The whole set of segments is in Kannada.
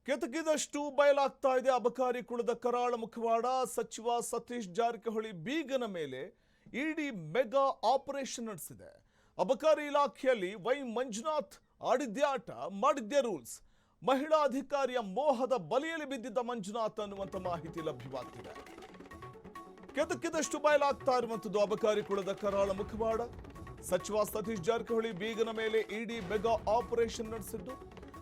ಕೆದಕಿದಷ್ಟು ಬಯಲಾಗ್ತಾ ಇದೆ ಅಬಕಾರಿ ಕುಳದ ಕರಾಳ ಮುಖವಾಡ. ಸಚಿವ ಸತೀಶ್ ಜಾರಕಿಹೊಳಿ ಬೀಗನ ಮೇಲೆ ಇಡಿ ಮೆಗಾ ಆಪರೇಷನ್ ನಡೆಸಿದೆ. ಅಬಕಾರಿ ಇಲಾಖೆಯಲ್ಲಿ ವೈ ಮಂಜುನಾಥ್ ಆಡಿದ್ದೇ ಆಟ ಮಾಡಿದ್ದೇ ರೂಲ್ಸ್. ಮಹಿಳಾ ಅಧಿಕಾರಿಯ ಮೋಹದ ಬಲೆಯಲ್ಲಿ ಬಿದ್ದಿದ್ದ ಮಂಜುನಾಥ್ ಅನ್ನುವಂಥ ಮಾಹಿತಿ ಲಭ್ಯವಾಗ್ತಿದೆ. ಕೆದಕಿದಷ್ಟು ಬಯಲಾಗ್ತಾ ಇರುವಂಥದ್ದು ಅಬಕಾರಿ ಕುಳದ ಕರಾಳ ಮುಖವಾಡ. ಸಚಿವ ಸತೀಶ್ ಜಾರಕಿಹೊಳಿ ಬೀಗನ ಮೇಲೆ ಇಡಿ ಮೆಗಾ ಆಪರೇಷನ್ ನಡೆಸಿದ್ದು,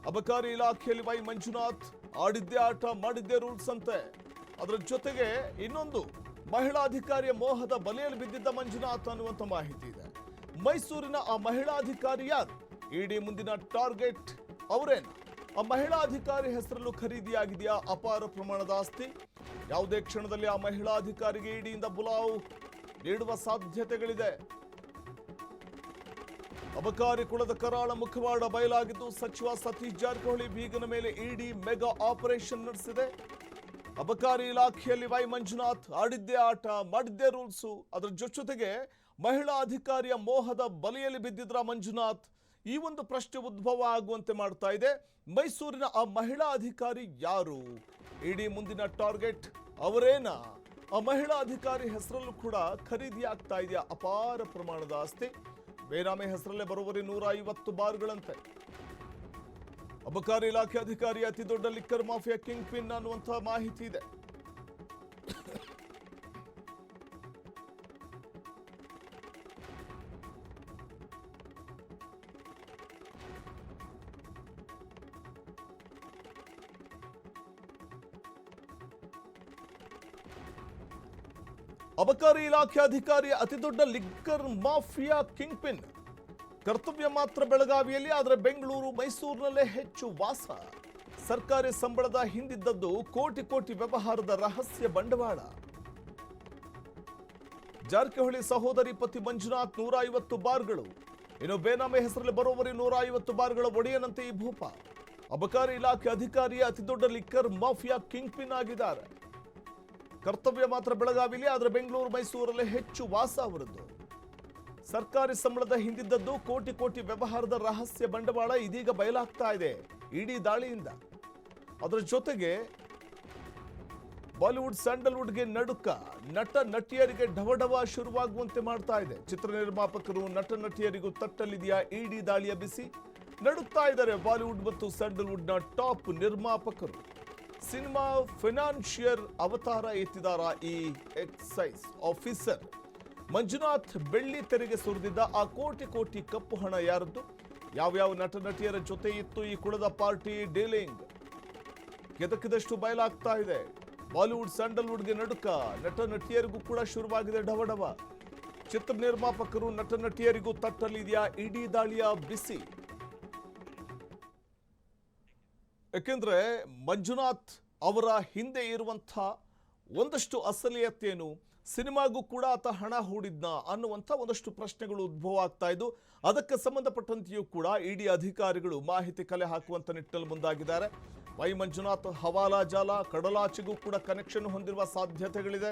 ಅಬಕಾರಿ ಇಲಾಖೆಯಲ್ಲಿ ವೈ ಮಂಜುನಾಥ್ ಆಡಿದ್ದೇ ಆಟ ಮಾಡಿದ್ದೇ ರೂಲ್ಸ್ ಅಂತೆ. ಅದರ ಜೊತೆಗೆ ಇನ್ನೊಂದು ಮಹಿಳಾ ಅಧಿಕಾರಿಯ ಮೋಹದ ಬಲೆಯಲ್ಲಿ ಬಿದ್ದಿದ್ದ ಮಂಜುನಾಥ್ ಅನ್ನುವಂಥ ಮಾಹಿತಿ ಇದೆ. ಮೈಸೂರಿನ ಆ ಮಹಿಳಾ ಅಧಿಕಾರಿ ಯಾರು? ಇಡಿ ಮುಂದಿನ ಟಾರ್ಗೆಟ್ ಅವರೇನ? ಆ ಮಹಿಳಾ ಅಧಿಕಾರಿ ಹೆಸರಲ್ಲೂ ಖರೀದಿಯಾಗಿದೆಯಾ ಅಪಾರ ಪ್ರಮಾಣದ ಆಸ್ತಿ? ಯಾವುದೇ ಕ್ಷಣದಲ್ಲಿ ಆ ಮಹಿಳಾ ಅಧಿಕಾರಿಗೆ ಇಡಿಯಿಂದ ಬುಲಾವ್ ನೀಡುವ ಸಾಧ್ಯತೆಗಳಿದೆ. ಅಬಕಾರಿ ಕುಳದ ಕರಾಳ ಮುಖವಾಡ ಬಯಲಾಗಿದ್ದು, ಸಚಿವ ಸತೀಶ್ ಜಾರಕಿಹೊಳಿ ಬೀಗನ ಮೇಲೆ ಇಡಿ ಮೆಗಾ ಆಪರೇಷನ್ ನಡೆಸಿದೆ. ಅಬಕಾರಿ ಇಲಾಖೆಯಲ್ಲಿ ವೈ ಮಂಜುನಾಥ್ ಆಡಿದ್ದೇ ಆಟ ಮಾಡಿದ್ದೇ ರೂಲ್ಸು. ಅದರ ಜೊತೆಗೆ ಮಹಿಳಾ ಅಧಿಕಾರಿಯ ಮೋಹದ ಬಲೆಯಲ್ಲಿ ಬಿದ್ದಿದ್ರ ಮಂಜುನಾಥ್, ಈ ಒಂದು ಪ್ರಶ್ನೆ ಉದ್ಭವ ಆಗುವಂತೆ ಮಾಡ್ತಾ ಇದೆ. ಮೈಸೂರಿನ ಆ ಮಹಿಳಾ ಅಧಿಕಾರಿ ಯಾರು? ಇಡಿ ಮುಂದಿನ ಟಾರ್ಗೆಟ್ ಅವರೇನ? ಆ ಮಹಿಳಾ ಅಧಿಕಾರಿ ಹೆಸರಲ್ಲೂ ಕೂಡ ಖರೀದಿ ಆಗ್ತಾ ಇದೆಯಾ ಅಪಾರ ಪ್ರಮಾಣದ ಆಸ್ತಿ? ಬೇನಾಮಿ ಹೆಸರಲ್ಲೇ ಬರೋವರೆ 150 ಬಾರ್ಗಳಂತೆ. ಅಬಕಾರಿ ಇಲಾಖೆ ಅಧಿಕಾರಿ ಅತಿ ದೊಡ್ಡ ಲಿಕ್ಕರ್ ಮಾಫಿಯಾ ಕಿಂಗ್ ಪಿನ್ ಅನ್ನುವಂತಹ ಮಾಹಿತಿ ಇದೆ. ಅಬಕಾರಿ ಇಲಾಖೆ ಅಧಿಕಾರಿ ಅತಿ ದೊಡ್ಡ ಲಿಕ್ಕರ್ ಮಾಫಿಯಾ ಕಿಂಗ್ ಪಿನ್. ಕರ್ತವ್ಯ ಮಾತ್ರ ಬೆಳಗಾವಿಯಲ್ಲಿ, ಆದರೆ ಬೆಂಗಳೂರು ಮೈಸೂರಿನಲ್ಲೇ ಹೆಚ್ಚು ವಾಸ. ಸರ್ಕಾರಿ ಸಂಬಳದ ಹಿಂದಿದ್ದದ್ದು ಕೋಟಿ ಕೋಟಿ ವ್ಯವಹಾರದ ರಹಸ್ಯ ಬಂಡವಾಳ. ಜಾರಕಿಹೊಳಿ ಸಹೋದರಿ ಪತಿ ಮಂಜುನಾಥ್ 150 ಬಾರ್ಗಳು. ಇನ್ನು ಬೇನಾಮಿ ಹೆಸರಲ್ಲಿ ಬರೋವರೆ 150 ಬಾರ್ಗಳ ಒಡೆಯನಂತೆ ಈ ಭೂಪ. ಅಬಕಾರಿ ಇಲಾಖೆ ಅಧಿಕಾರಿಯ ಅತಿ ದೊಡ್ಡ ಲಿಕ್ಕರ್ ಮಾಫಿಯಾ ಕಿಂಗ್ ಪಿನ್ ಆಗಿದ್ದಾರೆ. ಕರ್ತವ್ಯ ಮಾತ್ರ ಬೆಳಗಾವಿಲಿ, ಆದರೆ ಬೆಂಗಳೂರು ಮೈಸೂರಲ್ಲೇ ಹೆಚ್ಚು ವಾಸ ಅವರದ್ದು. ಸರ್ಕಾರಿ ಸಂಬಳದ ಹಿಂದಿದ್ದದ್ದು ಕೋಟಿ ಕೋಟಿ ವ್ಯವಹಾರದ ರಹಸ್ಯ ಬಂಡವಾಳ ಇದೀಗ ಬಯಲಾಗ್ತಾ ಇದೆ ಇಡೀ ದಾಳಿಯಿಂದ. ಅದರ ಜೊತೆಗೆ ಬಾಲಿವುಡ್ ಸ್ಯಾಂಡಲ್ವುಡ್ಗೆ ನಡುಕ, ನಟ ನಟಿಯರಿಗೆ ಢವಢವ ಶುರುವಾಗುವಂತೆ ಮಾಡ್ತಾ ಇದೆ. ಚಿತ್ರ ನಿರ್ಮಾಪಕರು, ನಟ ನಟಿಯರಿಗೂ ತಟ್ಟಲಿದೆಯಾ ಇಡಿ ದಾಳಿಯ ಬಿಸಿ? ನಡುತ್ತಾ ಇದ್ದಾರೆ ಬಾಲಿವುಡ್ ಮತ್ತು ಸ್ಯಾಂಡಲ್ವುಡ್ನ ಟಾಪ್ ನಿರ್ಮಾಪಕರು. ಸಿನಿಮಾ ಫೈನಾನ್ಷಿಯರ್ ಅವತಾರ ಎತ್ತಿದಾರ ಈ ಎಕ್ಸೈಸ್ ಆಫೀಸರ್. ಮಂಜುನಾಥ್ ಬೆಳ್ಳಿ ತೆರೆಗೆ ಸುರಿದಿದ್ದ ಆ ಕೋಟಿ ಕೋಟಿ ಕಪ್ಪು ಹಣ ಯಾರದ್ದು? ಯಾವ್ಯಾವ ನಟ ನಟಿಯರ ಜೊತೆ ಇತ್ತು ಈ ಕುಳದ ಪಾರ್ಟಿ ಡೀಲಿಂಗ್? ಕೆದಕಿದಷ್ಟು ಬಯಲಾಗ್ತಾ ಇದೆ. ಬಾಲಿವುಡ್ ಸ್ಯಾಂಡಲ್ವುಡ್ಗೆ ನಡುಕ, ನಟ ನಟಿಯರಿಗೂ ಕೂಡ ಶುರುವಾಗಿದೆ ಢವಢವ. ಚಿತ್ರ ನಿರ್ಮಾಪಕರು, ನಟ ನಟಿಯರಿಗೂ ತಟ್ಟಲಿದೆಯಾ ಇಡೀ ದಾಳಿಯ ಬಿಸಿ? ಯಾಕೆಂದ್ರೆ ಮಂಜುನಾಥ್ ಅವರ ಹಿಂದೆ ಇರುವಂಥ ಒಂದಷ್ಟು ಅಸಲಿಯತ್ತೇನು, ಸಿನಿಮಾಗೂ ಕೂಡ ಆತ ಹಣ ಹೂಡಿದ್ನ ಅನ್ನುವಂಥ ಒಂದಷ್ಟು ಪ್ರಶ್ನೆಗಳು ಉದ್ಭವ ಆಗ್ತಾ ಇದ್ದು, ಅದಕ್ಕೆ ಸಂಬಂಧಪಟ್ಟಂತೆಯೂ ಕೂಡ ಇಡಿ ಅಧಿಕಾರಿಗಳು ಮಾಹಿತಿ ಕಲೆ ಹಾಕುವಂತ ನಿಟ್ಟಿನಲ್ಲಿ ಮುಂದಾಗಿದ್ದಾರೆ. ವೈ ಮಂಜುನಾಥ್ ಹವಾಲಾ ಜಾಲ, ಕಡಲಾಚೆಗೂ ಕೂಡ ಕನೆಕ್ಷನ್ ಹೊಂದಿರುವ ಸಾಧ್ಯತೆಗಳಿದೆ.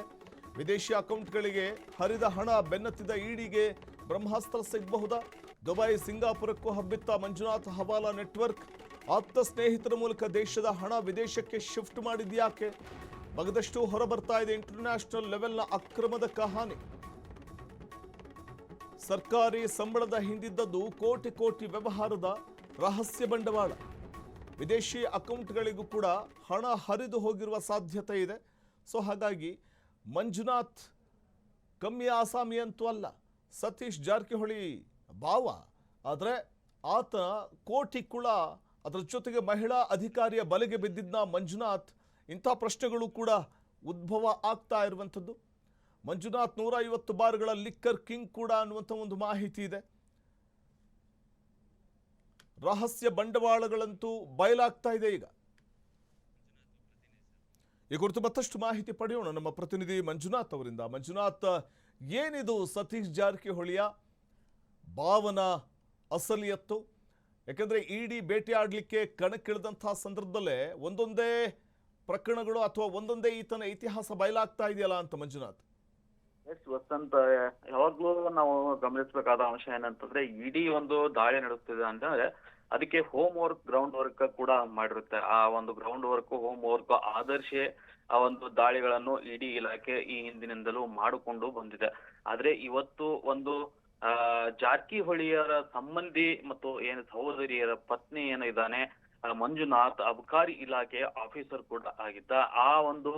ವಿದೇಶಿ ಅಕೌಂಟ್ಗಳಿಗೆ ಹರಿದ ಹಣ ಬೆನ್ನತ್ತಿದ ಇಡಿಗೆ ಬ್ರಹ್ಮಾಸ್ತ್ರ ಸಿಗಬಹುದಾ? ದುಬೈ, ಸಿಂಗಾಪುರಕ್ಕೂ ಹಬ್ಬಿತ್ತ ಮಂಜುನಾಥ್ ಹವಾಲಾ ನೆಟ್ವರ್ಕ್. ಆಪ್ತ ಸ್ನೇಹಿತರ ಮೂಲಕ ದೇಶದ ಹಣ ವಿದೇಶಕ್ಕೆ ಶಿಫ್ಟ್ ಮಾಡಿದ್ಯಾಕೆ? ಮಗದಷ್ಟು ಹೊರಬರ್ತಾ ಇದೆ ಇಂಟರ್ನ್ಯಾಷನಲ್ ಲೆವೆಲ್ನ ಅಕ್ರಮದ ಕಹಾನಿ. ಸರ್ಕಾರಿ ಸಂಬಳದ ಹಿಂದಿದ್ದದ್ದು ಕೋಟಿ ಕೋಟಿ ವ್ಯವಹಾರದ ರಹಸ್ಯ ಬಂಡವಾಳ. ವಿದೇಶಿ ಅಕೌಂಟ್ಗಳಿಗೂ ಕೂಡ ಹಣ ಹರಿದು ಹೋಗಿರುವ ಸಾಧ್ಯತೆ ಇದೆ. ಸೊ ಹಾಗಾಗಿ ಮಂಜುನಾಥ್ ಕಮ್ಮಿ ಆಸಾಮಿ ಅಂತೂ ಅಲ್ಲ, ಸತೀಶ್ ಜಾರಕಿಹೊಳಿ ಭಾವ. ಆದರೆ ಆತ ಕೋಟಿ ಕುಳ, ಅದರ ಜೊತೆಗೆ ಮಹಿಳಾ ಅಧಿಕಾರಿಯ ಬಲೆಗೆ ಬಿದ್ದಿದ್ದ ಮಂಜುನಾಥ್. ಇಂಥ ಪ್ರಶ್ನೆಗಳು ಕೂಡ ಉದ್ಭವ ಆಗ್ತಾ ಇರುವಂಥದ್ದು. ಮಂಜುನಾಥ್ 150 ಬಾರ್ಗಳ ಲಿಕ್ಕರ್ ಕಿಂಗ್ ಕೂಡ ಅನ್ನುವಂಥ ಒಂದು ಮಾಹಿತಿ ಇದೆ. ರಹಸ್ಯ ಬಂಡವಾಳಗಳಂತೂ ಬಯಲಾಗ್ತಾ ಇದೆ ಈಗ. ಈ ಕುರಿತು ಮತ್ತಷ್ಟು ಮಾಹಿತಿ ಪಡೆಯೋಣ ನಮ್ಮ ಪ್ರತಿನಿಧಿ ಮಂಜುನಾಥ್ ಅವರಿಂದ. ಮಂಜುನಾಥ್, ಏನಿದು ಸತೀಶ್ ಜಾರಕಿಹೊಳಿಯ ಭಾವನ ಅಸಲಿಯತ್ತು? ಯಾಕಂದ್ರೆ ಇಡಿ ಭೇಟಿ ಆಡಲಿಕ್ಕೆ ಕಣಕ್ಕಿಳಿದಂತಹ ಸಂದರ್ಭದಲ್ಲೇ ಒಂದೊಂದೇ ಪ್ರಕರಣಗಳು ಅಥವಾ ಒಂದೊಂದೇ ಈತನ ಇತಿಹಾಸ ಬಯಲಾಗ್ತಾ ಇದೆಯಲ್ಲ ಅಂತ ಮಂಜುನಾಥ್. ಎಸ್ ವಸಂತ, ಯಾವಾಗ್ಲೂ ನಾವು ಗಮನಿಸಬೇಕಾದ ಅಂಶ ಏನಂತಂದ್ರೆ ಇಡೀ ಒಂದು ದಾಳಿ ನಡೆಸ್ತಿದೆ ಅಂತಂದ್ರೆ ಅದಕ್ಕೆ ಹೋಮ್ ವರ್ಕ್ ಗ್ರೌಂಡ್ ವರ್ಕ್ ಕೂಡ ಮಾಡಿರುತ್ತೆ. ಆ ಒಂದು ಗ್ರೌಂಡ್ ವರ್ಕ್ ಹೋಮ್ ವರ್ಕ್ ಆಧರಿಸಿ ಆ ಒಂದು ದಾಳಿಗಳನ್ನು ಇಡಿ ಇಲಾಖೆ ಈ ಹಿಂದಿನಿಂದಲೂ ಮಾಡಿಕೊಂಡು ಬಂದಿದೆ. ಆದ್ರೆ ಇವತ್ತು ಒಂದು ಜಾರಕಿಹೊಳಿಯರ ಸಂಬಂಧಿ ಮತ್ತು ಏನು ಸಹೋದರಿಯರ ಪತ್ನಿ ಏನು ಇದ್ದಾನೆ, ಮಂಜುನಾಥ್ ಅಬಕಾರಿ ಇಲಾಖೆಯ ಆಫೀಸರ್ ಕೂಡ ಆಗಿದ್ದ. ಆ ಒಂದು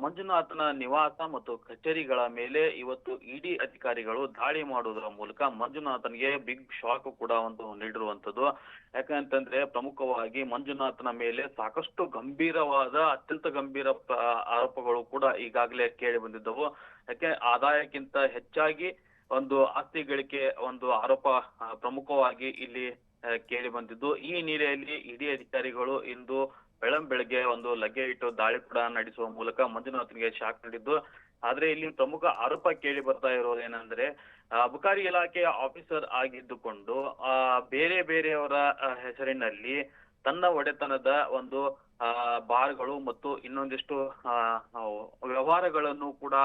ಮಂಜುನಾಥನ ನಿವಾಸ ಮತ್ತು ಕಚೇರಿಗಳ ಮೇಲೆ ಇವತ್ತು ಇಡಿ ಅಧಿಕಾರಿಗಳು ದಾಳಿ ಮಾಡುವುದರ ಮೂಲಕ ಮಂಜುನಾಥನ್ಗೆ ಬಿಗ್ ಶಾಕ್ ಕೂಡ ಒಂದು ನೀಡಿರುವಂತದ್ದು. ಯಾಕಂತಂದ್ರೆ ಪ್ರಮುಖವಾಗಿ ಮಂಜುನಾಥನ ಮೇಲೆ ಸಾಕಷ್ಟು ಗಂಭೀರವಾದ ಅತ್ಯಂತ ಗಂಭೀರ ಆರೋಪಗಳು ಕೂಡ ಈಗಾಗಲೇ ಕೇಳಿ ಬಂದಿದ್ದವು. ಯಾಕೆ ಆದಾಯಕ್ಕಿಂತ ಹೆಚ್ಚಾಗಿ ಒಂದು ಆಸ್ತಿ ಗಳಿಕೆ ಒಂದು ಆರೋಪ ಪ್ರಮುಖವಾಗಿ ಇಲ್ಲಿ ಕೇಳಿ ಬಂದಿದ್ದು. ಈ ಹಿನ್ನೆಲೆಯಲ್ಲಿ ಇಡಿ ಅಧಿಕಾರಿಗಳು ಇಂದು ಬೆಳಗ್ಗೆ ಒಂದು ಲಗ್ಗೆ ಇಟ್ಟು ದಾಳಿ ಕೂಡ ನಡೆಸುವ ಮೂಲಕ ಮಂಜುನಾಥನ್ಗೆ ಶಾಕ್ ನೀಡಿದ್ದು. ಆದ್ರೆ ಇಲ್ಲಿ ಪ್ರಮುಖ ಆರೋಪ ಕೇಳಿ ಬರ್ತಾ ಇರೋದೇನೆಂದ್ರೆ, ಅಬಕಾರಿ ಇಲಾಖೆಯ ಆಫೀಸರ್ ಆಗಿದ್ದುಕೊಂಡು ಬೇರೆ ಬೇರೆಯವರ ಹೆಸರಿನಲ್ಲಿ ತನ್ನ ಒಡೆತನದ ಒಂದು ಬಾರ್ಗಳು ಮತ್ತು ಇನ್ನೊಂದಿಷ್ಟು ವ್ಯವಹಾರಗಳನ್ನು ಕೂಡ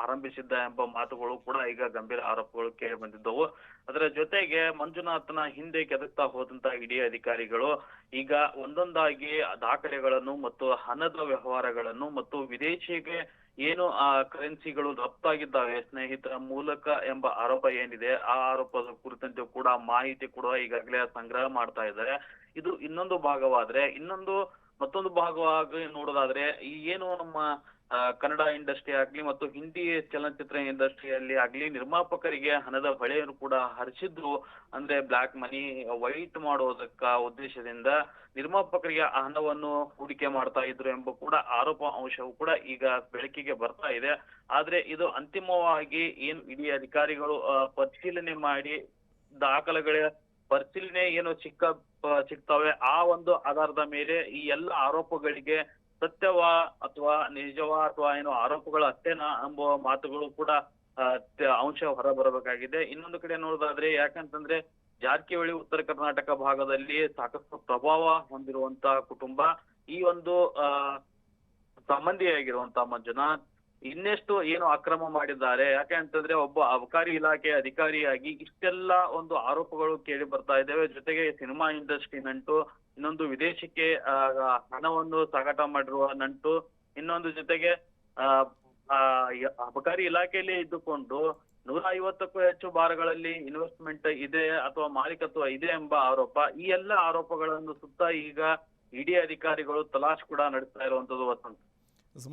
ಆರಂಭಿಸಿದ್ದ ಎಂಬ ಮಾತುಗಳು ಕೂಡ ಈಗ ಗಂಭೀರ ಆರೋಪಗಳು ಕೇಳಿ ಬಂದಿದ್ದವು. ಅದರ ಜೊತೆಗೆ ಮಂಜುನಾಥನ ಹಿಂದೆ ಕೆದಕ್ತಾ ಹೋದಂತ ಇಡಿ ಅಧಿಕಾರಿಗಳು ಈಗ ಒಂದೊಂದಾಗಿ ದಾಖಲೆಗಳನ್ನು ಮತ್ತು ಹಣದ ವ್ಯವಹಾರಗಳನ್ನು ಮತ್ತು ವಿದೇಶಿಗೆ ಏನು ಕರೆನ್ಸಿಗಳು ರಫ್ತಾಗಿದ್ದಾವೆ ಸ್ನೇಹಿತರ ಮೂಲಕ ಎಂಬ ಆರೋಪ ಏನಿದೆ, ಆ ಆರೋಪದ ಕುರಿತಂತೆ ಕೂಡ ಮಾಹಿತಿ ಕೂಡ ಈಗಾಗಲೇ ಸಂಗ್ರಹ ಮಾಡ್ತಾ ಇದ್ದಾರೆ. ಇದು ಇನ್ನೊಂದು ಭಾಗವಾದ್ರೆ, ಮತ್ತೊಂದು ಭಾಗವಾಗಿ ನೋಡೋದಾದ್ರೆ, ಈ ಏನು ನಮ್ಮ ಕನ್ನಡ ಇಂಡಸ್ಟ್ರಿ ಆಗ್ಲಿ ಮತ್ತು ಹಿಂದಿ ಚಲನಚಿತ್ರ ಇಂಡಸ್ಟ್ರಿಯಲ್ಲಿ ಆಗ್ಲಿ ನಿರ್ಮಾಪಕರಿಗೆ ಹಣದ ಹೊಳೆಯನ್ನು ಕೂಡ ಹರಿಸಿದ್ರು. ಅಂದ್ರೆ ಬ್ಲಾಕ್ ಮನಿ ವೈಟ್ ಮಾಡೋದಕ್ಕ ಉದ್ದೇಶದಿಂದ ನಿರ್ಮಾಪಕರಿಗೆ ಆ ಹಣವನ್ನು ಹೂಡಿಕೆ ಮಾಡ್ತಾ ಇದ್ರು ಎಂಬ ಕೂಡ ಆರೋಪ ಅಂಶವು ಕೂಡ ಈಗ ಬೆಳಕಿಗೆ ಬರ್ತಾ ಇದೆ. ಆದ್ರೆ ಇದು ಅಂತಿಮವಾಗಿ ಏನು ಇಡೀ ಅಧಿಕಾರಿಗಳು ಪರಿಶೀಲನೆ ಮಾಡಿ ದಾಖಲೆಗಳ ಪರಿಶೀಲನೆ ಏನು ಸಿಗ್ತವೆ, ಆ ಒಂದು ಆಧಾರದ ಮೇಲೆ ಈ ಎಲ್ಲ ಆರೋಪಗಳಿಗೆ ಸತ್ಯವಾ ಅಥವಾ ನಿಜವಾ ಅಥವಾ ಏನು ಆರೋಪಗಳು ಅಷ್ಟೇನಾ ಎಂಬ ಮಾತುಗಳು ಕೂಡ ಅಂಶ ಹೊರಬರಬೇಕಾಗಿದೆ. ಇನ್ನೊಂದು ಕಡೆ ನೋಡೋದಾದ್ರೆ, ಯಾಕಂತಂದ್ರೆ ಜಾರಕಿಹೊಳಿ ಉತ್ತರ ಕರ್ನಾಟಕ ಭಾಗದಲ್ಲಿ ಸಾಕಷ್ಟು ಪ್ರಭಾವ ಹೊಂದಿರುವಂತಹ ಕುಟುಂಬ. ಈ ಒಂದು ಸಂಬಂಧಿಯಾಗಿರುವಂತ ಮಂಜುನಾಥ್ ಇನ್ನೆಷ್ಟು ಏನು ಅಕ್ರಮ ಮಾಡಿದ್ದಾರೆ, ಯಾಕೆ ಅಂತಂದ್ರೆ ಒಬ್ಬ ಅಬಕಾರಿ ಇಲಾಖೆ ಅಧಿಕಾರಿಯಾಗಿ ಇಷ್ಟೆಲ್ಲ ಒಂದು ಆರೋಪಗಳು ಕೇಳಿ ಬರ್ತಾ ಇದ್ದೇವೆ. ಜೊತೆಗೆ ಸಿನಿಮಾ ಇಂಡಸ್ಟ್ರಿ ನಂಟು, ಇನ್ನೊಂದು ವಿದೇಶಕ್ಕೆ ಹಣವನ್ನು ಸಾಗಾಟ ಮಾಡಿರುವ ನಂಟು, ಇನ್ನೊಂದು ಜೊತೆಗೆ ಅಬಕಾರಿ ಇಲಾಖೆಯಲ್ಲಿ ಇದ್ದುಕೊಂಡು 150ಕ್ಕೂ ಹೆಚ್ಚು ಬಾರ್ಗಳಲ್ಲಿ ಇನ್ವೆಸ್ಟ್ಮೆಂಟ್ ಇದೆ ಅಥವಾ ಮಾಲೀಕತ್ವ ಇದೆ ಎಂಬ ಆರೋಪ. ಈ ಎಲ್ಲ ಆರೋಪಗಳನ್ನು ಸುತ್ತ ಈಗ ಇಡಿ ಅಧಿಕಾರಿಗಳು ತಲಾಶ್ ಕೂಡ ನಡೆಸ್ತಾ ಇರುವಂತದ್ದು ವಸಂತ.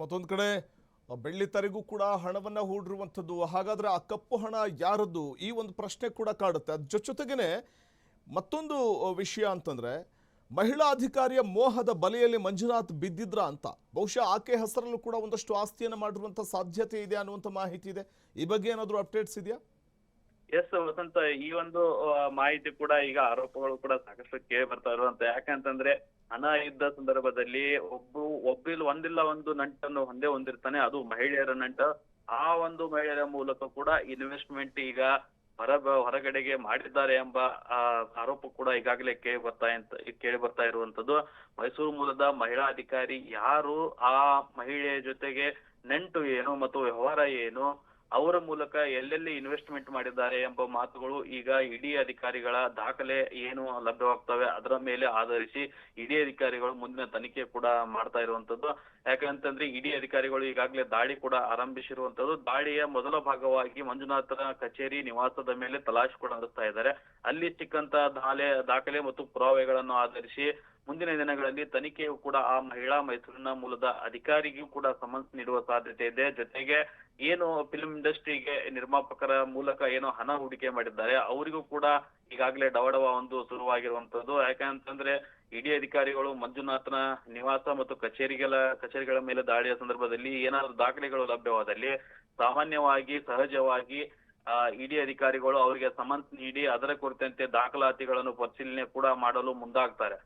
ಮತ್ತೊಂದು ಕಡೆ ಬೆಳ್ಳಿ ತರಿಗೂ ಕೂಡ ಹಣವನ್ನ ಹೂಡಿರುವಂಥದ್ದು. ಹಾಗಾದ್ರೆ ಆ ಕಪ್ಪು ಹಣ ಯಾರದ್ದು, ಈ ಒಂದು ಪ್ರಶ್ನೆ ಕೂಡ ಕಾಡುತ್ತೆ. ಅದ್ರ ಜೊತೆಗೇನೆ ಮತ್ತೊಂದು ವಿಷಯ ಅಂತಂದ್ರೆ, ಮಹಿಳಾ ಅಧಿಕಾರಿಯ ಮೋಹದ ಬಲೆಯಲ್ಲಿ ಮಂಜುನಾಥ್ ಬಿದ್ದಿದ್ರ ಅಂತ. ಬಹುಶಃ ಆಕೆ ಹೆಸರಲ್ಲೂ ಕೂಡ ಒಂದಷ್ಟು ಆಸ್ತಿಯನ್ನು ಮಾಡಿರುವಂತ ಸಾಧ್ಯತೆ ಇದೆ ಅನ್ನುವಂಥ ಮಾಹಿತಿ ಇದೆ. ಈ ಬಗ್ಗೆ ಏನಾದರೂ ಅಪ್ಡೇಟ್ಸ್ ಇದೆಯಾ? ಎಸ್ ವಸಂತ, ಈ ಒಂದು ಮಾಹಿತಿ ಕೂಡ ಈಗ ಆರೋಪಗಳು ಕೂಡ ಸಾಕಷ್ಟು ಕೇಳಿ ಬರ್ತಾ ಇರುವಂತ. ಯಾಕಂತಂದ್ರೆ ಹಣ ಇದ್ದ ಸಂದರ್ಭದಲ್ಲಿ ಒಂದಿಲ್ಲ ಒಂದು ನಂಟನ್ನು ಹೊಂದಿರ್ತಾನೆ, ಅದು ಮಹಿಳೆಯರ ನಂಟ. ಆ ಒಂದು ಮಹಿಳೆಯರ ಮೂಲಕ ಕೂಡ ಇನ್ವೆಸ್ಟ್ಮೆಂಟ್ ಈಗ ಹೊರಗಡೆಗೆ ಮಾಡಿದ್ದಾರೆ ಎಂಬ ಆರೋಪ ಕೂಡ ಈಗಾಗಲೇ ಕೇಳಿ ಬರ್ತಾ ಇರುವಂತದ್ದು. ಮೈಸೂರು ಮೂಲದ ಮಹಿಳಾ ಅಧಿಕಾರಿ ಯಾರು, ಆ ಮಹಿಳೆಯ ಜೊತೆಗೆ ನಂಟು ಏನು ಮತ್ತು ವ್ಯವಹಾರ ಏನು, ಅವರ ಮೂಲಕ ಎಲ್ಲೆಲ್ಲಿ ಇನ್ವೆಸ್ಟ್ಮೆಂಟ್ ಮಾಡಿದ್ದಾರೆ ಎಂಬ ಮಾತುಗಳು ಈಗ ಇಡಿ ಅಧಿಕಾರಿಗಳ ದಾಖಲೆ ಏನು ಲಭ್ಯವಾಗ್ತವೆ ಅದರ ಮೇಲೆ ಆಧರಿಸಿ ಇಡಿ ಅಧಿಕಾರಿಗಳು ಮುಂದಿನ ತನಿಖೆ ಕೂಡ ಮಾಡ್ತಾ ಇರುವಂತದ್ದು. ಯಾಕಂತಂದ್ರೆ ಇಡಿ ಅಧಿಕಾರಿಗಳು ಈಗಾಗಲೇ ದಾಳಿ ಕೂಡ ಆರಂಭಿಸಿರುವಂತದ್ದು. ದಾಳಿಯ ಮೊದಲ ಭಾಗವಾಗಿ ಮಂಜುನಾಥನ ಕಚೇರಿ ನಿವಾಸದ ಮೇಲೆ ತಲಾಶ್ ಕೂಡ ನಡೆಸ್ತಾ ಇದ್ದಾರೆ. ಅಲ್ಲಿ ಸಿಕ್ಕಂತ ದಾಖಲೆ ಮತ್ತು ಪುರಾವೆಗಳನ್ನು ಆಧರಿಸಿ ಮುಂದಿನ ದಿನಗಳಲ್ಲಿ ತನಿಖೆಯು ಕೂಡ ಆ ಮಹಿಳಾ ಮೈಸೂರಿನ ಮೂಲದ ಅಧಿಕಾರಿಗೂ ಕೂಡ ಸಮನ್ಸ್ ನೀಡುವ ಸಾಧ್ಯತೆ ಇದೆ. ಜೊತೆಗೆ ಏನು ಫಿಲ್ಮ್ ಇಂಡಸ್ಟ್ರಿಗೆ ನಿರ್ಮಾಪಕರ ಮೂಲಕ ಏನು ಹಣ ಹೂಡಿಕೆ ಮಾಡಿದ್ದಾರೆ ಅವರಿಗೂ ಕೂಡ ಈಗಾಗಲೇ ಡವಡವ ಒಂದು ಶುರುವಾಗಿರುವಂತದ್ದು. ಯಾಕಂತಂದ್ರೆ ಇಡಿ ಅಧಿಕಾರಿಗಳು ಮಂಜುನಾಥನ ನಿವಾಸ ಮತ್ತು ಕಚೇರಿಗಳ ಮೇಲೆ ದಾಳಿಯ ಸಂದರ್ಭದಲ್ಲಿ ಏನಾದ್ರು ದಾಖಲೆಗಳು ಲಭ್ಯವಾದಲ್ಲಿ ಸಾಮಾನ್ಯವಾಗಿ ಸಹಜವಾಗಿ ಇಡಿ ಅಧಿಕಾರಿಗಳು ಅವರಿಗೆ ಸಮನ್ಸ್ ನೀಡಿ ಅದರ ಕುರಿತಂತೆ ದಾಖಲಾತಿಗಳನ್ನು ಪರಿಶೀಲನೆ ಕೂಡ ಮಾಡಲು ಮುಂದಾಗ್ತಾರೆ.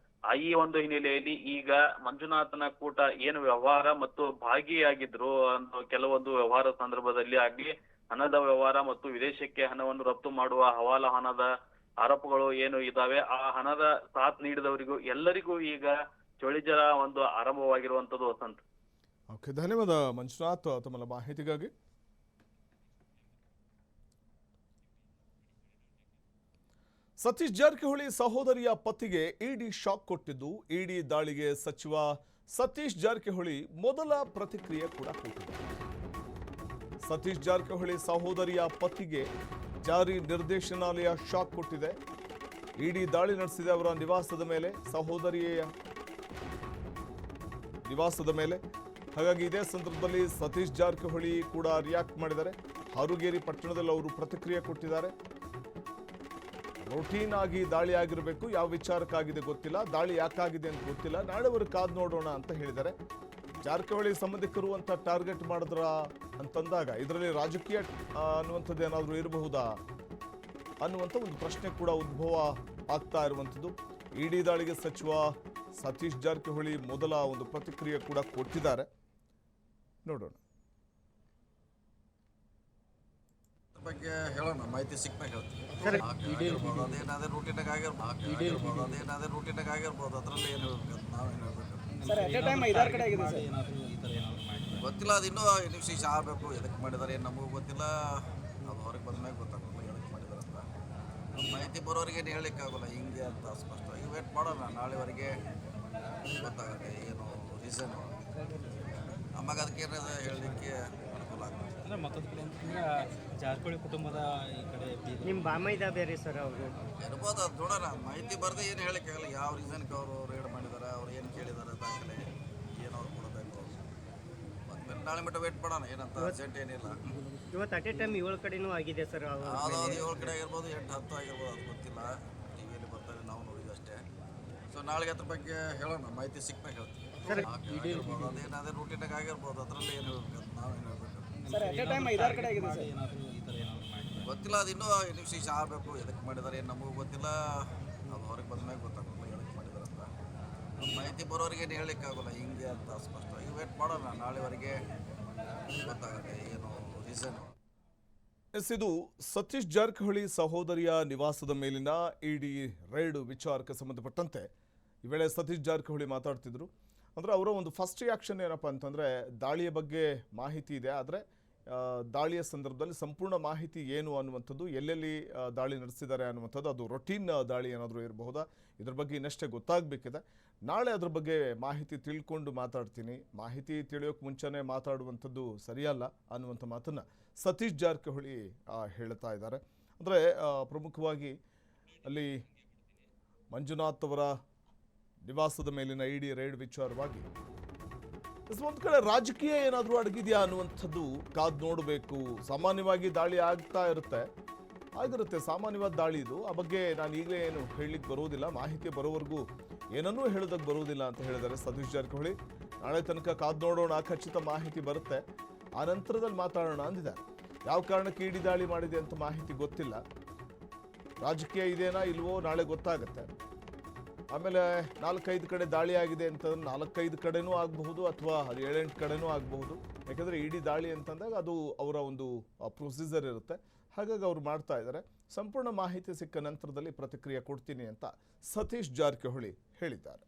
ಈ ಒಂದು ಹಿನ್ನೆಲೆಯಲ್ಲಿ ಈಗ ಮಂಜುನಾಥನ ಕೂಟ ಏನು ವ್ಯವಹಾರ ಮತ್ತು ಭಾಗಿಯಾಗಿದ್ರು ಕೆಲವೊಂದು ವ್ಯವಹಾರ ಸಂದರ್ಭದಲ್ಲಿ ಆಗ್ಲಿ, ಹಣದ ವ್ಯವಹಾರ ಮತ್ತು ವಿದೇಶಕ್ಕೆ ಹಣವನ್ನು ರಫ್ತು ಮಾಡುವ ಹವಾಲಾ ಹಣದ ಆರೋಪಗಳು ಏನು ಇದಾವೆ, ಆ ಹಣದ ಸಾಥ್ ನೀಡಿದವರಿಗೂ ಎಲ್ಲರಿಗೂ ಈಗ ಚಳಿಜರ ಒಂದು ಆರಂಭವಾಗಿರುವಂತದ್ದು ವಸಂತ. ಓಕೆ, ಧನ್ಯವಾದ ಮಂಜುನಾಥ್ ತಮ್ಮ ಮಾಹಿತಿಗಾಗಿ. ಸತೀಶ್ ಜಾರಕಿಹೊಳಿ ಸಹೋದರಿಯ ಪತಿಗೆ ಇಡಿ ಶಾಕ್ ಕೊಟ್ಟಿದ್ದು, ಇಡಿ ದಾಳಿಗೆ ಸಚಿವ ಸತೀಶ್ ಜಾರಕಿಹೊಳಿ ಮೊದಲ ಪ್ರತಿಕ್ರಿಯೆ ಕೂಡ ಕೊಟ್ಟಿದ್ದಾರೆ. ಸತೀಶ್ ಜಾರಕಿಹೊಳಿ ಸಹೋದರಿಯ ಪತಿಗೆ ಜಾರಿ ನಿರ್ದೇಶನಾಲಯ ಶಾಕ್ ಕೊಟ್ಟಿದೆ. ಇಡಿ ದಾಳಿ ನಡೆಸಿದೆ ಅವರ ನಿವಾಸದ ಮೇಲೆ, ಸಹೋದರಿಯ ನಿವಾಸದ ಮೇಲೆ. ಹಾಗಾಗಿ ಇದೇ ಸಂದರ್ಭದಲ್ಲಿ ಸತೀಶ್ ಜಾರಕಿಹೊಳಿ ಕೂಡ ರಿಯಾಕ್ಟ್ ಮಾಡಿದ್ದಾರೆ. ಹಾರುಗೇರಿ ಪಟ್ಟಣದಲ್ಲಿ ಅವರು ಪ್ರತಿಕ್ರಿಯೆ ಕೊಟ್ಟಿದ್ದಾರೆ. ರೂಟೀನ್ ಆಗಿ ದಾಳಿ ಆಗಿರಬೇಕು, ಯಾವ ವಿಚಾರಕ್ಕಾಗಿದೆ ಗೊತ್ತಿಲ್ಲ, ದಾಳಿ ಯಾಕಾಗಿದೆ ಅಂತ ಗೊತ್ತಿಲ್ಲ, ನಾಳೆವರೆಗೆ ಕಾದು ನೋಡೋಣ ಅಂತ ಹೇಳಿದ್ದಾರೆ. ಜಾರಕಿಹೊಳಿ ಸಂಬಂಧಿಕರು ಅಂತ ಟಾರ್ಗೆಟ್ ಮಾಡಿದ್ರ ಅಂತಂದಾಗ ಇದರಲ್ಲಿ ರಾಜಕೀಯ ಅನ್ನುವಂಥದ್ದು ಏನಾದರೂ ಇರಬಹುದಾ ಅನ್ನುವಂಥ ಒಂದು ಪ್ರಶ್ನೆ ಕೂಡ ಉದ್ಭವ ಆಗ್ತಾ ಇರುವಂಥದ್ದು. ಇಡಿ ದಾಳಿಗೆ ಸಚಿವ ಸತೀಶ್ ಜಾರಕಿಹೊಳಿ ಮೊದಲ ಒಂದು ಪ್ರತಿಕ್ರಿಯೆ ಕೂಡ ಕೊಟ್ಟಿದ್ದಾರೆ. ನೋಡೋಣ. ಬಗ್ಗೆ ಹೇಳೋಣ, ಮಾಹಿತಿ ಸಿಕ್ಕಾಗ ಹೇಳ್ತೀವಿ. ಅದೇನಾದ್ರೆ ರೂಟೀನಾಗ ಆಗಿರ್ಬೋದು, ಅದರಲ್ಲಿ ಏನು ಹೇಳ್ಬೇಕು, ನಾವೇನು ಹೇಳ್ಬೇಕು ಗೊತ್ತಿಲ್ಲ. ಅದು ಇನ್ನೂ ಇನ್ವೆಸ್ಟಿಗೇಷನ್ ಆಗಬೇಕು. ಎದಕ್ಕೆ ಮಾಡಿದ್ದಾರೆ ಏನು ನಮಗೂ ಗೊತ್ತಿಲ್ಲ. ಅದು ಹೊರಗೆ ಬಂದ್ಮೇಲೆ ಗೊತ್ತಾಗಲ್ಲ ಎದಕ್ಕೆ ಮಾಡಿದ್ದಾರೆ ಅಂತ. ಮಾಹಿತಿ ಬರೋರಿಗೆ ಏನು ಹೇಳಲಿಕ್ಕಾಗಲ್ಲ ಹಿಂಗೆ ಅಂತ ಸ್ಪಷ್ಟವಾಗಿ. ವೇಟ್ ಮಾಡೋಣ, ನಾಳೆವರೆಗೆ ಗೊತ್ತಾಗುತ್ತೆ ಏನು ರೀಸನ್. ಆವಾಗ ಅದಕ್ಕೆ ಏನಾದ್ರು ಹೇಳಲಿಕ್ಕೆ ಅನುಕೂಲ ಆಗುತ್ತೆ. ಅಂದರೆ ಮತ್ತೊಂದು ಕಡೆ ಅಂತಂದ್ರೆ ಜಾರಕಿಹೊಳಿ ಕುಟುಂಬದ ಈ ಕಡೆ ನಿಮ್ಮ ಬಾಮೈದ ಬೇರೆ ಸರ್ ಅವರು ಇರ್ಬೋದು. ಅದು ನೋಡೋಣ, ಮಾಹಿತಿ ಬರದೆ ಏನು ಹೇಳಲಿಕ್ಕಾಗಲ್ಲ. ಯಾವ ರೀಸನ್ಗೆ ಅವರು ರೇಡ್ ಮಾಡಿದ್ದಾರೆ, ಅವ್ರು ಏನು ಕೇಳಿದ್ದಾರೆ ದಾಖಲೆ, ಏನು ಅವ್ರು ಕೊಡಬೇಕು. ಮತ್ತೆ ನಾಳೆ ಮಟ್ಟ ವೇಟ್ ಮಾಡೋಣ, ಏನಂತ ಅರ್ಜೆಂಟ್ ಏನಿಲ್ಲ. ಇವತ್ತು ಅಟ್ ಎ ಟೈಮ್ 7 ಕಡೆನೂ ಆಗಿದೆ ಸರ್. ಯಾವುದಾದ್ರು 7 ಕಡೆ ಆಗಿರ್ಬೋದು, 8-10 ಆಗಿರ್ಬೋದು, ಅದು ಗೊತ್ತಿಲ್ಲ. ಟಿ ವಿಯಲ್ಲಿ ಬರ್ತಾರೆ, ನಾವು ನೋಡಿದಷ್ಟೇ. ಸೊ ನಾಳೆಗೆ ಅದ್ರ ಬಗ್ಗೆ ಹೇಳೋಣ, ಮಾಹಿತಿ ಸಿಕ್ಕಾಗ ಹೇಳ್ತೀವಿ. ಅದೇನಾದ್ರೆ ರೂಟೀನಾಗ ಆಗಿರ್ಬೋದು, ಅದರಲ್ಲಿ ಏನು ಹೇಳ್ಬೇಕು, ನಾವೇನು ಹೇಳ್ಬೇಕು ಗೊತ್ತಿಲ್ಲ. ಅದು ಇನ್ನೂ ಇನ್ವೆಸ್ಟಿಗೇಷನ್ ಆಗಬೇಕು. ಎದಕ್ಕೆ ಮಾಡಿದ್ದಾರೆ ಏನು ನಮಗೂ ಗೊತ್ತಿಲ್ಲ. ಅದು ಹೊರಗೆ ಬಂದ್ಮೇಲೆ ಗೊತ್ತಾಗಲ್ಲ ಎದಕ್ಕೆ ಮಾಡಿದ್ದಾರೆ ಅಂತ. ಮಾಹಿತಿ ಬರೋರಿಗೆ ಏನು ಹೇಳಲಿಕ್ಕಾಗಲ್ಲ ಹಿಂಗೆ ಅಂತ ಸ್ಪಷ್ಟವಾಗಿ. ವೇಟ್ ಮಾಡೋಣ, ನಾಳೆವರೆಗೆ ಗೊತ್ತಾಗುತ್ತೆ ಏನು ರೀಸನ್. ಇದು ಸತೀಶ್ ಜಾರಕಿಹೊಳಿ ಸಹೋದರಿಯ ನಿವಾಸದ ಮೇಲಿನ ಇಡಿ ರೈಡ್ ವಿಚಾರಕ್ಕೆ ಸಂಬಂಧಪಟ್ಟಂತೆ ಈ ವೇಳೆ ಸತೀಶ್ ಜಾರಕಿಹೊಳಿ ಮಾತಾಡ್ತಿದ್ರು. ಅಂದರೆ ಅವರ ಒಂದು ಫಸ್ಟ್ ರಿಯಾಕ್ಷನ್ ಏನಪ್ಪ ಅಂತಂದರೆ, ದಾಳಿಯ ಬಗ್ಗೆ ಮಾಹಿತಿ ಇದೆ, ಆದರೆ ದಾಳಿಯ ಸಂದರ್ಭದಲ್ಲಿ ಸಂಪೂರ್ಣ ಮಾಹಿತಿ ಏನು ಅನ್ನುವಂಥದ್ದು, ಎಲ್ಲೆಲ್ಲಿ ದಾಳಿ ನಡೆಸಿದ್ದಾರೆ ಅನ್ನುವಂಥದ್ದು, ಅದು ರೊಟೀನ್ ದಾಳಿ ಏನಾದರೂ ಇರಬಹುದಾ, ಇದ್ರ ಬಗ್ಗೆ ಇನ್ನಷ್ಟೇ ಗೊತ್ತಾಗಬೇಕಿದೆ. ನಾಳೆ ಅದ್ರ ಬಗ್ಗೆ ಮಾಹಿತಿ ತಿಳ್ಕೊಂಡು ಮಾತಾಡ್ತೀನಿ, ಮಾಹಿತಿ ತಿಳಿಯೋಕ್ಕೆ ಮುಂಚೆನೇ ಮಾತಾಡುವಂಥದ್ದು ಸರಿಯಲ್ಲ ಅನ್ನುವಂಥ ಮಾತನ್ನು ಸತೀಶ್ ಜಾರಕಿಹೊಳಿ ಹೇಳ್ತಾ ಇದ್ದಾರೆ. ಅಂದರೆ ಪ್ರಮುಖವಾಗಿ ಅಲ್ಲಿ ಮಂಜುನಾಥ್ ಅವರ ನಿವಾಸದ ಮೇಲಿನ ಇಡಿ ರೈಡ್ ವಿಚಾರವಾಗಿ ಒಂದು ಕಡೆ ರಾಜಕೀಯ ಏನಾದರೂ ಅಡಗಿದೆಯಾ ಅನ್ನುವಂಥದ್ದು ಕಾದು ನೋಡಬೇಕು. ಸಾಮಾನ್ಯವಾಗಿ ದಾಳಿ ಆಗಿರುತ್ತೆ ಸಾಮಾನ್ಯವಾದ ದಾಳಿ ಇದು. ಆ ಬಗ್ಗೆ ನಾನು ಈಗಲೇ ಏನು ಹೇಳಲಿಕ್ಕೆ ಬರೋದಿಲ್ಲ, ಮಾಹಿತಿ ಬರೋವರೆಗೂ ಏನನ್ನೂ ಹೇಳೋದಕ್ಕೆ ಬರೋದಿಲ್ಲ ಅಂತ ಹೇಳಿದ್ದಾರೆ ಸತೀಶ್ ಜಾರಕಿಹೊಳಿ. ನಾಳೆ ತನಕ ಕಾದು ನೋಡೋಣ, ಖಚಿತ ಮಾಹಿತಿ ಬರುತ್ತೆ, ಆ ನಂತರದಲ್ಲಿ ಮಾತಾಡೋಣ ಅಂದಿದ್ದಾರೆ. ಯಾವ ಕಾರಣಕ್ಕೆ ಇಡಿ ದಾಳಿ ಮಾಡಿದೆ ಅಂತ ಮಾಹಿತಿ ಗೊತ್ತಿಲ್ಲ, ರಾಜಕೀಯ ಇದೆನಾ ಇಲ್ವೋ ನಾಳೆ ಗೊತ್ತಾಗುತ್ತೆ. ಆಮೇಲೆ 4-5 ಕಡೆ ದಾಳಿ ಆಗಿದೆ ಅಂತಂದ್ರೆ 4-5 ಕಡೆನೂ ಆಗಬಹುದು, ಅಥವಾ ಅದು 7-8 ಕಡೆನೂ ಆಗಬಹುದು. ಯಾಕಂದರೆ ಇಡಿ ದಾಳಿ ಅಂತಂದಾಗ ಅದು ಅವರ ಒಂದು ಪ್ರೊಸೀಜರ್ ಇರುತ್ತೆ. ಹಾಗಾಗಿ ಅವರು ಮಾಡ್ತಾ ಇದ್ದಾರೆ. ಸಂಪೂರ್ಣ ಮಾಹಿತಿ ಸಿಕ್ಕ ನಂತರದಲ್ಲಿ ಪ್ರತಿಕ್ರಿಯೆ ಕೊಡ್ತೀನಿ ಅಂತ ಸತೀಶ್ ಜಾರಕಿಹೊಳಿ ಹೇಳಿದ್ದಾರೆ.